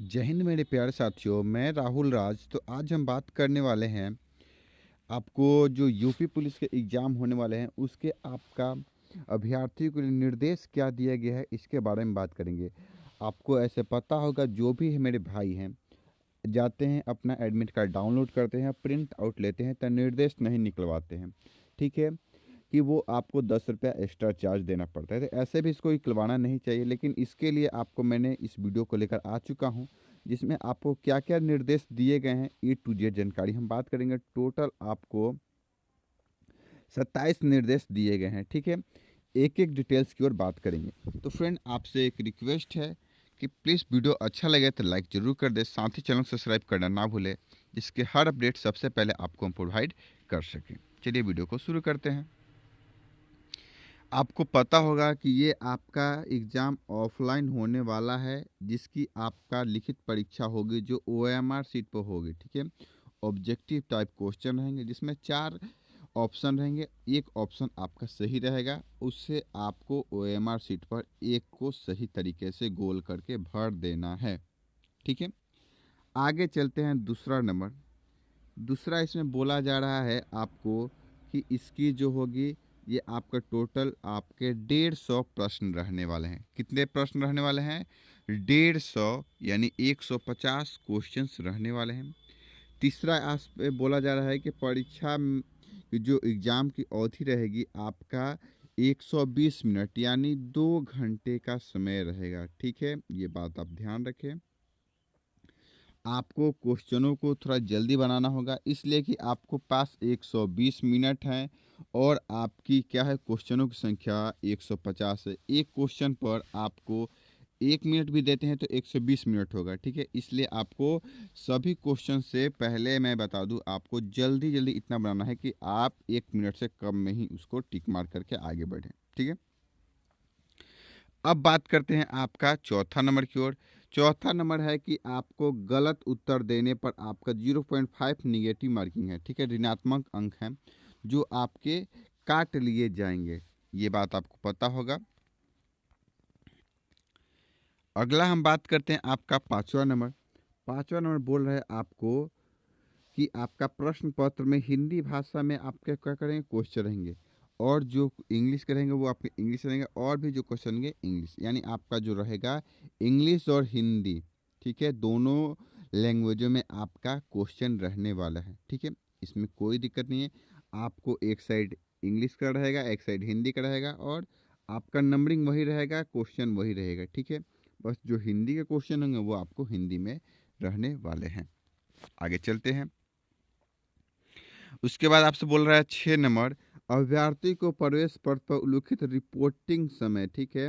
जय हिंद मेरे प्यारे साथियों, मैं राहुल राज। तो आज हम बात करने वाले हैं आपको जो यूपी पुलिस के एग्ज़ाम होने वाले हैं उसके आपका अभ्यर्थियों के लिए निर्देश क्या दिया गया है, इसके बारे में बात करेंगे। आपको ऐसे पता होगा, जो भी है मेरे भाई हैं जाते हैं अपना एडमिट कार्ड डाउनलोड करते हैं, प्रिंट आउट लेते हैं तो निर्देश नहीं निकलवाते हैं। ठीक है कि वो आपको 10 रुपया एक्स्ट्रा चार्ज देना पड़ता है, तो ऐसे भी इसको निकलवाना नहीं चाहिए। लेकिन इसके लिए आपको मैंने इस वीडियो को लेकर आ चुका हूँ, जिसमें आपको क्या क्या निर्देश दिए गए हैं ए टू जेड जानकारी हम बात करेंगे। टोटल आपको 27 निर्देश दिए गए हैं। ठीक है, एक एक डिटेल्स की ओर बात करेंगे। तो फ्रेंड, आपसे एक रिक्वेस्ट है कि प्लीज़ वीडियो अच्छा लगे तो लाइक ज़रूर कर दे, साथ ही चैनल को सब्सक्राइब करना ना भूले, जिसके हर अपडेट सबसे पहले आपको हम प्रोवाइड कर सकें। चलिए वीडियो को शुरू करते हैं। आपको पता होगा कि ये आपका एग्ज़ाम ऑफलाइन होने वाला है, जिसकी आपका लिखित परीक्षा होगी जो OMR सीट पर होगी। ठीक है, ऑब्जेक्टिव टाइप क्वेश्चन रहेंगे, जिसमें 4 ऑप्शन रहेंगे। एक ऑप्शन आपका सही रहेगा, उससे आपको OMR सीट पर एक को सही तरीके से गोल करके भर देना है। ठीक है, आगे चलते हैं। दूसरा नंबर, दूसरा इसमें बोला जा रहा है आपको कि इसकी जो होगी, ये आपका टोटल आपके 150 प्रश्न रहने वाले हैं। कितने प्रश्न रहने वाले हैं? 150, यानी 150 क्वेश्चंस रहने वाले हैं। तीसरा आस पे बोला जा रहा है कि परीक्षा की जो एग्ज़ाम की अवधि रहेगी आपका 120 मिनट, यानी 2 घंटे का समय रहेगा। ठीक है, ये बात आप ध्यान रखें। आपको क्वेश्चनों को थोड़ा जल्दी बनाना होगा, इसलिए कि आपको पास 120 मिनट हैं और आपकी क्या है, क्वेश्चनों की संख्या 150 है। एक क्वेश्चन पर आपको 1 मिनट भी देते हैं तो 120 मिनट होगा। ठीक है, इसलिए आपको सभी क्वेश्चन से पहले मैं बता दूं, आपको जल्दी जल्दी इतना बनाना है कि आप 1 मिनट से कम में ही उसको टिक मार करके आगे बढ़ें। ठीक है, अब बात करते हैं आपका चौथा नंबर की ओर। चौथा नंबर है कि आपको गलत उत्तर देने पर आपका 0.5 निगेटिव मार्किंग है। ठीक है, ऋणात्मक अंक हैं जो आपके काट लिए जाएंगे। ये बात आपको पता होगा। अगला हम बात करते हैं आपका पांचवा नंबर। पांचवा नंबर बोल रहा है आपको कि आपका प्रश्न पत्र में हिंदी भाषा में आपके क्या करेंगे, क्वेश्चन रहेंगे, और जो इंग्लिश के रहेंगे वो आपके इंग्लिश रहेंगे, और भी जो क्वेश्चन रहेंगे इंग्लिश, यानी आपका जो रहेगा इंग्लिश और हिंदी। ठीक है, दोनों लैंग्वेजों में आपका क्वेश्चन रहने वाला है। ठीक है, इसमें कोई दिक्कत नहीं है। आपको एक साइड इंग्लिश का रहेगा, एक साइड हिंदी का रहेगा, और आपका नंबरिंग वही रहेगा, क्वेश्चन वही रहेगा। ठीक है, बस जो हिंदी के क्वेश्चन होंगे वो आपको हिंदी में रहने वाले हैं। आगे चलते हैं। उसके बाद आपसे बोल रहा है 6 नंबर, अभ्यर्थी को प्रवेश पत्र पर उल्लिखित रिपोर्टिंग समय। ठीक है,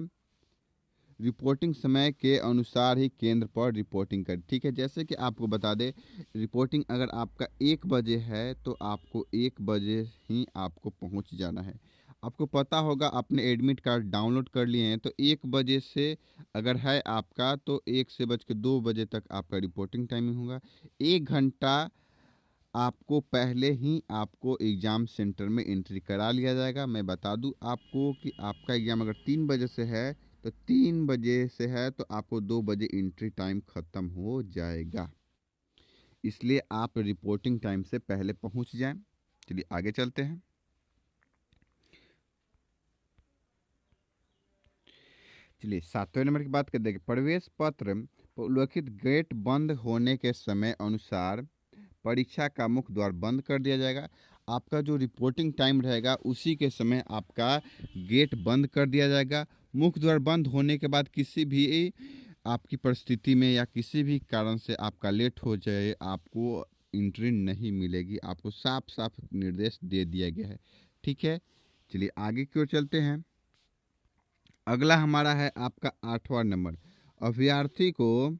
रिपोर्टिंग समय के अनुसार ही केंद्र पर रिपोर्टिंग कर। ठीक है, जैसे कि आपको बता दें, रिपोर्टिंग अगर आपका 1 बजे है तो आपको 1 बजे ही आपको पहुंच जाना है। आपको पता होगा, आपने एडमिट कार्ड डाउनलोड कर लिए हैं, तो 1 बजे से अगर है आपका, तो 1 से 2 बजे तक आपका रिपोर्टिंग टाइमिंग होगा। 1 घंटा आपको पहले ही आपको एग्ज़ाम सेंटर में एंट्री करा लिया जाएगा। मैं बता दूं आपको कि आपका एग्ज़ाम अगर 3 बजे से है, तो 3 बजे से है तो आपको 2 बजे एंट्री टाइम ख़त्म हो जाएगा। इसलिए आप रिपोर्टिंग टाइम से पहले पहुंच जाएं। चलिए आगे चलते हैं। चलिए 7वें नंबर की बात कर देंगे। प्रवेश पत्र पर उल्लिखित गेट बंद होने के समय अनुसार परीक्षा का मुख्य द्वार बंद कर दिया जाएगा। आपका जो रिपोर्टिंग टाइम रहेगा उसी के समय आपका गेट बंद कर दिया जाएगा। मुख्य द्वार बंद होने के बाद किसी भी आपकी परिस्थिति में या किसी भी कारण से आपका लेट हो जाए, आपको एंट्री नहीं मिलेगी। आपको साफ साफ निर्देश दे दिया गया है। ठीक है, चलिए आगे की ओर चलते हैं। अगला हमारा है आपका 8वां नंबर। अभ्यर्थी को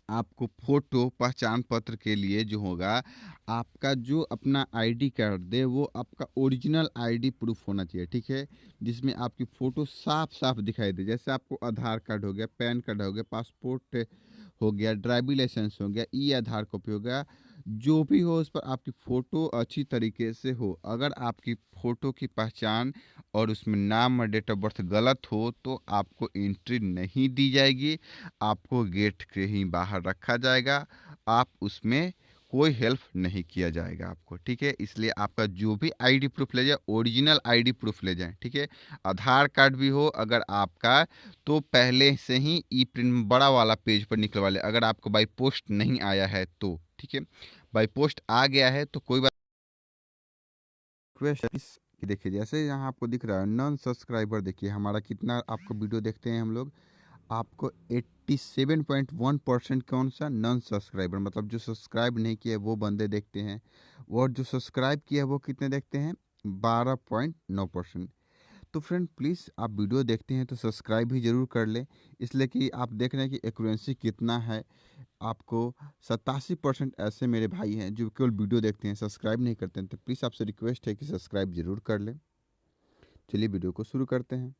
आपको फोटो पहचान पत्र के लिए जो होगा, आपका जो अपना आईडी कार्ड दे वो आपका ओरिजिनल आईडी प्रूफ होना चाहिए। ठीक है, जिसमें आपकी फ़ोटो साफ साफ दिखाई दे। जैसे आपको आधार कार्ड हो गया, पैन कार्ड हो गया, पासपोर्ट हो गया, ड्राइविंग लाइसेंस हो गया, ई आधार कॉपी हो गया, जो भी हो उस पर आपकी फ़ोटो अच्छी तरीके से हो। अगर आपकी फ़ोटो की पहचान और उसमें नाम और डेट ऑफ बर्थ गलत हो तो आपको एंट्री नहीं दी जाएगी, आपको गेट के ही बाहर रखा जाएगा, आप उसमें कोई हेल्प नहीं किया जाएगा आपको, ठीक है। इसलिए आपका जो भी आईडी प्रूफ ले जाए, ओरिजिनल आईडी प्रूफ ले जाएं, ठीक है। आधार कार्ड भी हो अगर आपका, तो पहले से ही ई प्रिंट बड़ा वाला पेज पर निकलवा ले, अगर आपको बाई पोस्ट नहीं आया है तो, ठीक है। बाई पोस्ट आ गया है तो कोई बात। रिक्वेस्ट देखिए, जैसे यहाँ आपको दिख रहा है नॉन सब्सक्राइबर, देखिए हमारा कितना आपको वीडियो देखते हैं हम लोग। आपको 87.1% कौन सा नॉन सब्सक्राइबर, मतलब जो सब्सक्राइब नहीं किया है वो बंदे देखते हैं, और जो सब्सक्राइब किया है वो कितने देखते हैं, 12.9%। तो फ्रेंड प्लीज़ आप वीडियो देखते हैं तो सब्सक्राइब भी ज़रूर कर लें, इसलिए कि आप देख रहे हैं कि एक्यूरेंसी कितना है। आपको 87% ऐसे मेरे भाई हैं जो केवल वीडियो देखते हैं, सब्सक्राइब नहीं करते हैं, तो प्लीज़ आपसे रिक्वेस्ट है कि सब्सक्राइब ज़रूर कर लें। चलिए वीडियो को शुरू करते हैं।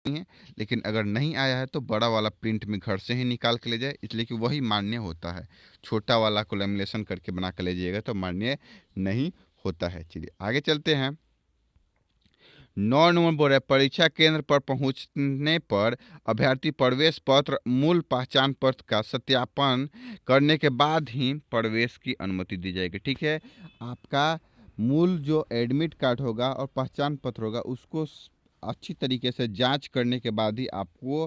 लेकिन अगर नहीं आया है तो बड़ा वाला प्रिंट में घर से ही निकाल के ले जाए, इसलिए कि वही मान्य होता है। छोटा वाला को लेमिनेशन करके बना के ले जाइएगा तो मान्य नहीं होता है। चलिए आगे चलते हैं। 9 नंबर बोल रहा है, परीक्षा केंद्र पर पहुंचने पर अभ्यर्थी प्रवेश पत्र मूल पहचान पत्र का सत्यापन करने के बाद ही प्रवेश की अनुमति दी जाएगी, ठीक है। आपका मूल जो एडमिट कार्ड होगा और पहचान पत्र होगा उसको अच्छी तरीके से जांच करने के बाद ही आपको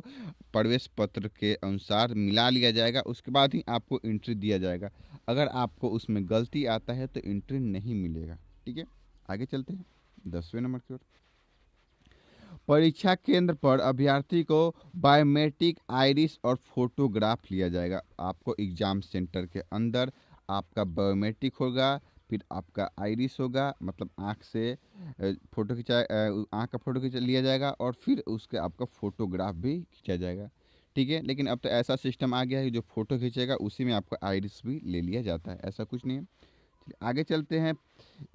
प्रवेश पत्र के अनुसार मिला लिया जाएगा, उसके बाद ही आपको एंट्री दिया जाएगा। अगर आपको उसमें गलती आता है तो एंट्री नहीं मिलेगा, ठीक है। आगे चलते हैं 10वें नंबर की ओर। परीक्षा केंद्र पर अभ्यर्थी को बायोमेट्रिक आइरिस और फोटोग्राफ लिया जाएगा। आपको एग्जाम सेंटर के अंदर आपका बायोमेट्रिक होगा, फिर आपका आइरिस होगा, मतलब आँख से फोटो खिंचा, आँख का फोटो खींचा लिया जाएगा, और फिर उसके आपका फोटोग्राफ भी खींचा जाएगा, ठीक है। लेकिन अब तो ऐसा सिस्टम आ गया है कि जो फोटो खींचेगा उसी में आपका आइरिस भी ले लिया जाता है, ऐसा कुछ नहीं है। आगे चलते हैं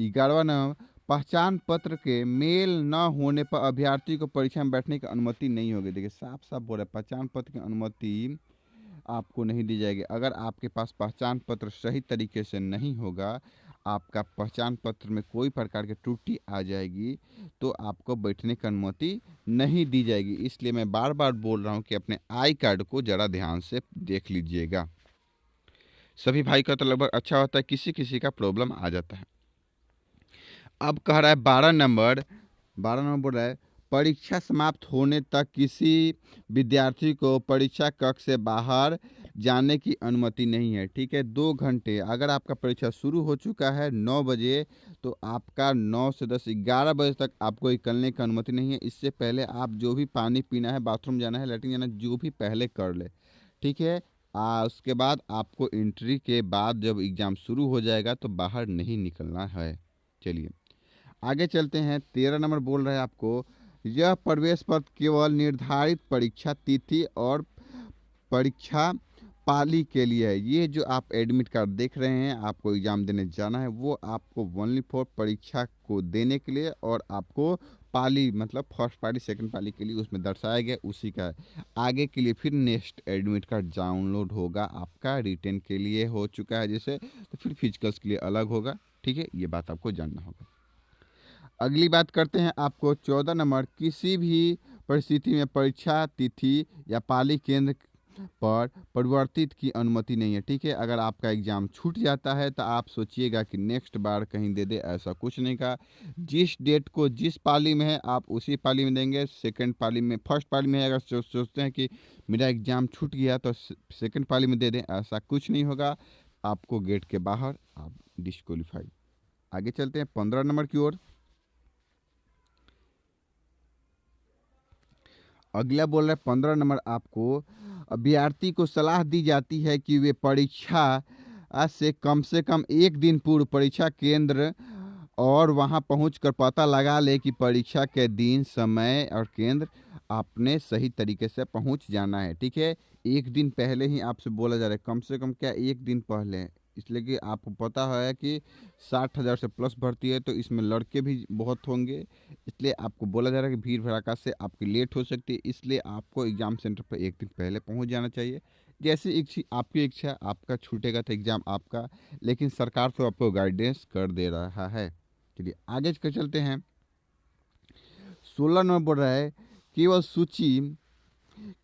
11वां नंबर, पहचान पत्र के मेल न होने पर अभ्यर्थी को परीक्षा में बैठने की अनुमति नहीं होगी। देखिए साफ साफ बोल रहा है, पहचान पत्र की अनुमति आपको नहीं दी जाएगी। अगर आपके पास पहचान पत्र सही तरीके से नहीं होगा, आपका पहचान पत्र में कोई प्रकार की त्रुटि आ जाएगी तो आपको बैठने की अनुमति नहीं दी जाएगी। इसलिए मैं बार बार बोल रहा हूँ कि अपने आई कार्ड को ज़रा ध्यान से देख लीजिएगा। सभी भाई का तो लगभग अच्छा होता है, किसी किसी का प्रॉब्लम आ जाता है। अब कह रहा है 12 नंबर बोल रहा है, परीक्षा समाप्त होने तक किसी विद्यार्थी को परीक्षा कक्ष से बाहर जाने की अनुमति नहीं है, ठीक है। 2 घंटे, अगर आपका परीक्षा शुरू हो चुका है 9 बजे तो आपका 9 से 10 11 बजे तक आपको निकलने की अनुमति नहीं है। इससे पहले आप जो भी पानी पीना है, बाथरूम जाना है, लैट्रिन जाना है, जो भी पहले कर ले, ठीक है। उसके बाद आपको एंट्री के बाद जब एग्ज़ाम शुरू हो जाएगा तो बाहर नहीं निकलना है। चलिए आगे चलते हैं। 13 नंबर बोल रहा है आपको, यह प्रवेश पत्र केवल निर्धारित परीक्षा तिथि और परीक्षा पाली के लिए है। ये जो आप एडमिट कार्ड देख रहे हैं, आपको एग्ज़ाम देने जाना है, वो आपको ओनली फॉर परीक्षा को देने के लिए, और आपको पाली मतलब फर्स्ट पाली सेकंड पाली के लिए उसमें दर्शाया गया उसी का है। आगे के लिए फिर नेक्स्ट एडमिट कार्ड डाउनलोड होगा, आपका रिटर्न के लिए हो चुका है जैसे, तो फिर फिजिकल्स के लिए अलग होगा, ठीक है। ये बात आपको जानना होगा। अगली बात करते हैं आपको 14 नंबर, किसी भी परिस्थिति में परीक्षा तिथि या पाली केंद्र पर परिवर्तित की अनुमति नहीं है, ठीक है। अगर आपका एग्ज़ाम छूट जाता है तो आप सोचिएगा कि नेक्स्ट बार कहीं दे दे, ऐसा कुछ नहीं का। जिस डेट को जिस पाली में है आप उसी पाली में देंगे। सेकंड पाली में, फर्स्ट पाली में है, अगर सोचते हैं कि मेरा एग्ज़ाम छूट गया तो सेकंड पाली में दे दें, ऐसा कुछ नहीं होगा। आपको गेट के बाहर आप डिस्क्वालीफाई। आगे चलते हैं 15 नंबर की ओर। अगला बोल रहा है 15 नंबर, आपको अभ्यर्थी को सलाह दी जाती है कि वे परीक्षा से कम 1 दिन पूर्व परीक्षा केंद्र और वहां पहुंचकर पता लगा ले कि परीक्षा के दिन, समय और केंद्र आपने सही तरीके से पहुंच जाना है, ठीक है। 1 दिन पहले ही आपसे बोला जा रहा है, कम से कम क्या 1 दिन पहले, इसलिए कि आपको पता है कि 60,000 से प्लस भर्ती है तो इसमें लड़के भी बहुत होंगे, इसलिए आपको बोला जा रहा है कि भीड़ भड़ाका से आपकी लेट हो सकती है, इसलिए आपको एग्ज़ाम सेंटर पर 1 दिन पहले पहुंच जाना चाहिए। जैसी इच्छा आपकी इच्छा, आपका छूटेगा तो एग्ज़ाम आपका, लेकिन सरकार तो आपको गाइडेंस कर दे रहा है। चलिए आगे चलते हैं। 16 नंबर बोल रहा है, केवल सूची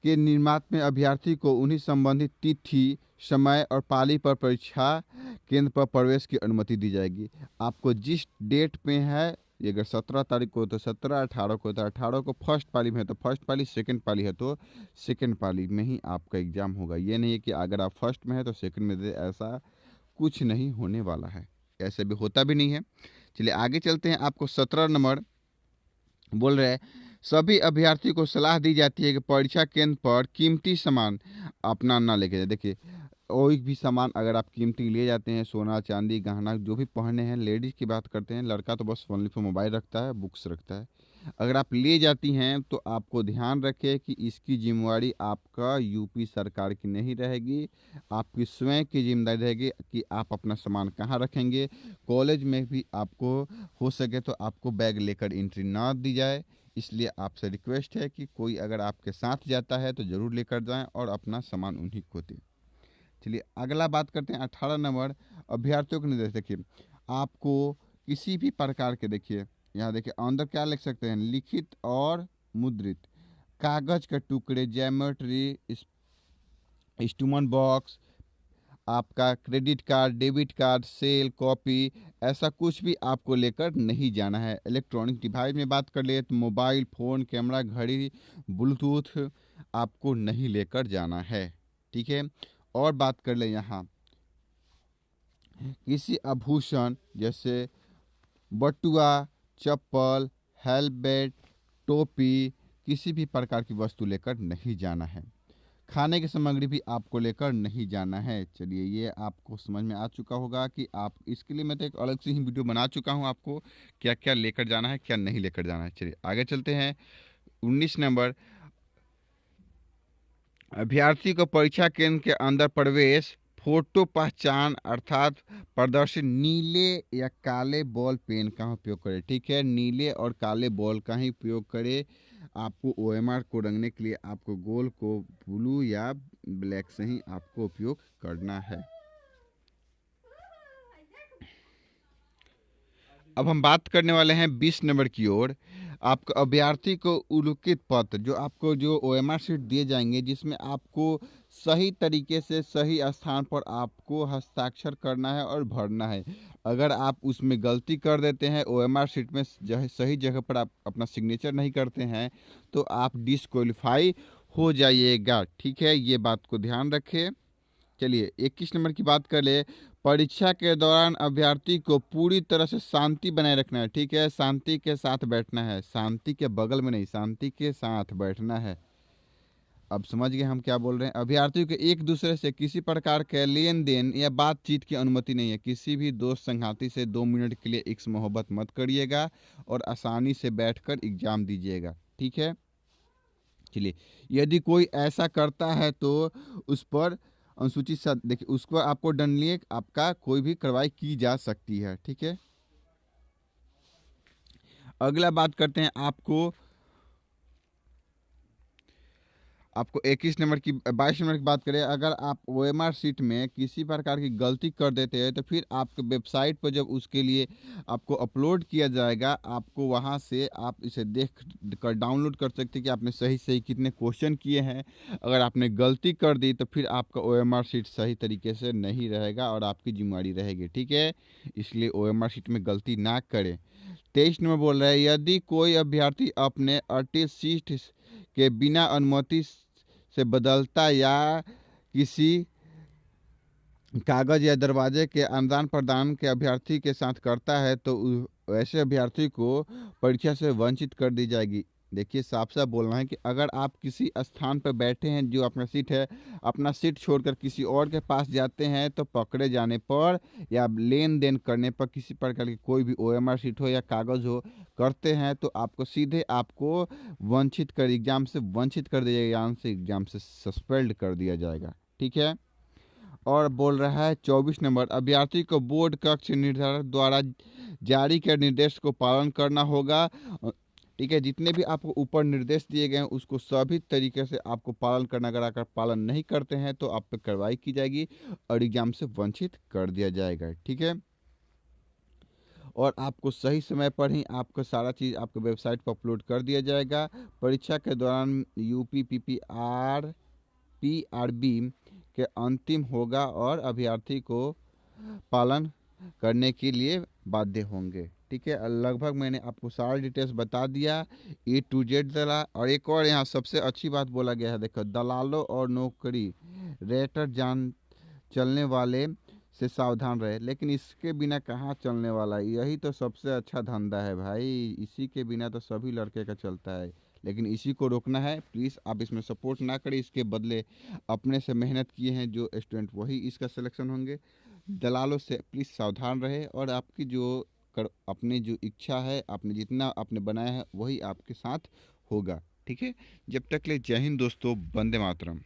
के निर्मात में अभ्यर्थी को उन्हीं संबंधित तिथि, समय और पाली पर परीक्षा केंद्र पर प्रवेश की अनुमति दी जाएगी। आपको जिस डेट पे है, ये अगर 17 तारीख को तो 17, 18 को तो 18 को, फर्स्ट पाली में है तो फर्स्ट पाली, सेकंड पाली है तो सेकंड पाली में ही आपका एग्ज़ाम होगा। ये नहीं है कि अगर आप फर्स्ट में है तो सेकंड में दे, ऐसा कुछ नहीं होने वाला है, ऐसे भी होता भी नहीं है। चलिए आगे चलते हैं। आपको 17 नंबर बोल रहे हैं, सभी अभ्यर्थी को सलाह दी जाती है कि परीक्षा केंद्र पर कीमती सामान अपना ना लेके जाए। देखिए कोई भी सामान अगर आप कीमती ले जाते हैं, सोना चांदी गहना जो भी पहने हैं, लेडीज़ की बात करते हैं, लड़का तो बस ओनली फॉर मोबाइल रखता है, बुक्स रखता है। अगर आप ले जाती हैं तो आपको ध्यान रखें कि इसकी जिम्मेवारी आपका यूपी सरकार की नहीं रहेगी, आपकी स्वयं की जिम्मेदारी रहेगी कि आप अपना सामान कहाँ रखेंगे। कॉलेज में भी आपको हो सके तो आपको बैग लेकर एंट्री ना दी जाए, इसलिए आपसे रिक्वेस्ट है कि कोई अगर आपके साथ जाता है तो ज़रूर लेकर जाएं और अपना सामान उन्हीं को दें। चलिए अगला बात करते हैं 18 नंबर, अभ्यर्थियों के निर्देश। देखिए आपको किसी भी प्रकार के, देखिए यहाँ देखिए अंदर क्या लिख सकते हैं, लिखित और मुद्रित कागज के टुकड़े, ज्योमेट्री, स्टूमन बॉक्स, आपका credit card, debit card, cell, copy, ऐसा कुछ भी आपको लेकर नहीं जाना है। इलेक्ट्रॉनिक डिवाइस में बात कर ले तो मोबाइल फ़ोन, कैमरा, घड़ी, ब्लूटूथ आपको नहीं लेकर जाना है, ठीक है। और बात कर ले यहाँ किसी आभूषण जैसे बटुआ, चप्पल, हेलमेट, टोपी, किसी भी प्रकार की वस्तु लेकर नहीं जाना है। खाने की सामग्री भी आपको लेकर नहीं जाना है। चलिए ये आपको समझ में आ चुका होगा कि आप, इसके लिए मैं तो एक अलग से ही वीडियो बना चुका हूँ, आपको क्या क्या लेकर जाना है क्या नहीं लेकर जाना है। चलिए आगे चलते हैं। 19 नंबर, अभ्यर्थी को परीक्षा केंद्र के अंदर प्रवेश फोटो पहचान अर्थात प्रदर्शित नीले या काले बॉल पेन का उपयोग करें, ठीक है। नीले और काले बॉल का ही उपयोग करें। आपको ओएमआर को रंगने के लिए आपको गोल को ब्लू या ब्लैक से ही आपको उपयोग करना है। अब हम बात करने वाले हैं 20 नंबर की ओर। आपको अभ्यर्थी को उल्लिखित पत्र, जो आपको जो ओएमआर शीट दिए जाएंगे, जिसमें आपको सही तरीके से सही स्थान पर आपको हस्ताक्षर करना है और भरना है। अगर आप उसमें गलती कर देते हैं, ओएमआर शीट में सही जगह पर आप अपना सिग्नेचर नहीं करते हैं, तो आप डिस्क्वालीफाई हो जाइएगा, ठीक है। ये बात को ध्यान रखें। चलिए 21 नंबर की बात कर ले। परीक्षा के दौरान अभ्यर्थी को पूरी तरह से शांति बनाए रखना है, ठीक है। शांति के साथ बैठना है, शांति के बगल में नहीं, शांति के साथ बैठना है। अब समझ गए हम क्या बोल रहे हैं। अभ्यर्थियों के एक दूसरे से किसी प्रकार के लेन देन या बातचीत की अनुमति नहीं है। किसी भी दोस्त संगाती से 2 मिनट के लिए इक्स मोहब्बत मत करिएगा और आसानी से बैठकर एग्जाम दीजिएगा, ठीक है। चलिए यदि कोई ऐसा करता है तो उस पर अनुसूचित देखिए उसको आपको दंडनीय आपका कोई भी कार्रवाई की जा सकती है, ठीक है। अगला बात करते हैं आपको 21 नंबर की 22 नंबर की बात करें। अगर आप ओएमआर शीट में किसी प्रकार की गलती कर देते हैं तो फिर आपके वेबसाइट पर जब उसके लिए आपको अपलोड किया जाएगा, आपको वहां से आप इसे देख कर डाउनलोड कर सकते हैं कि आपने सही सही कितने क्वेश्चन किए हैं। अगर आपने गलती कर दी तो फिर आपका ओएमआर शीट सही तरीके से नहीं रहेगा और आपकी जिम्मेदारी रहेगी, ठीक है। इसलिए ओएमआर शीट में गलती ना करें। 23 नंबर बोल रहा है, यदि कोई अभ्यर्थी अपने अड़तीस सीट के बिना अनुमति से बदलता या किसी कागज या दरवाजे के आदान प्रदान के अभ्यर्थी के साथ करता है तो ऐसे अभ्यर्थी को परीक्षा से वंचित कर दी जाएगी। देखिए साफ साफ बोलना है कि अगर आप किसी स्थान पर बैठे हैं जो अपना सीट है, अपना सीट छोड़कर किसी और के पास जाते हैं तो पकड़े जाने पर या लेन देन करने पर किसी प्रकार की कोई भी ओएमआर शीट हो या कागज़ हो करते हैं तो आपको सीधे आपको वंचित कर एग्ज़ाम से वंचित कर दिया जाएगा, से एग्ज़ाम से सस्पेंड कर दिया जाएगा, ठीक है। और बोल रहा है 24 नंबर, अभ्यर्थी को बोर्ड कक्ष निर्धारक द्वारा जारी के निर्देश को पालन करना होगा। ठीक है। जितने भी आपको ऊपर निर्देश दिए गए हैं उसको सभी तरीके से आपको पालन करना, अगर पालन नहीं करते हैं तो आप पे कार्रवाई की जाएगी और एग्ज़ाम से वंचित कर दिया जाएगा। ठीक है। और आपको सही समय पर ही आपका सारा चीज़ आपके वेबसाइट पर अपलोड कर दिया जाएगा। परीक्षा के दौरान यूपी पीआरबी के अंतिम होगा और अभ्यर्थी को पालन करने के लिए बाध्य होंगे। ठीक है। लगभग मैंने आपको सारा डिटेल्स बता दिया, A to Z दला। और एक और यहाँ सबसे अच्छी बात बोला गया है, देखो, दलालों और नौकरी रेटर जान चलने वाले से सावधान रहे। लेकिन इसके बिना कहाँ चलने वाला है, यही तो सबसे अच्छा धंधा है भाई, इसी के बिना तो सभी लड़के का चलता है। लेकिन इसी को रोकना है। प्लीज़ आप इसमें सपोर्ट ना करें, इसके बदले अपने से मेहनत किए हैं जो स्टूडेंट वही इसका सिलेक्शन होंगे। दलालों से प्लीज़ सावधान रहे और आपकी जो अपनी जो इच्छा है, आपने जितना आपने बनाया है वही आपके साथ होगा। ठीक है। जब तक ले जय हिंद दोस्तों, वंदे मातरम।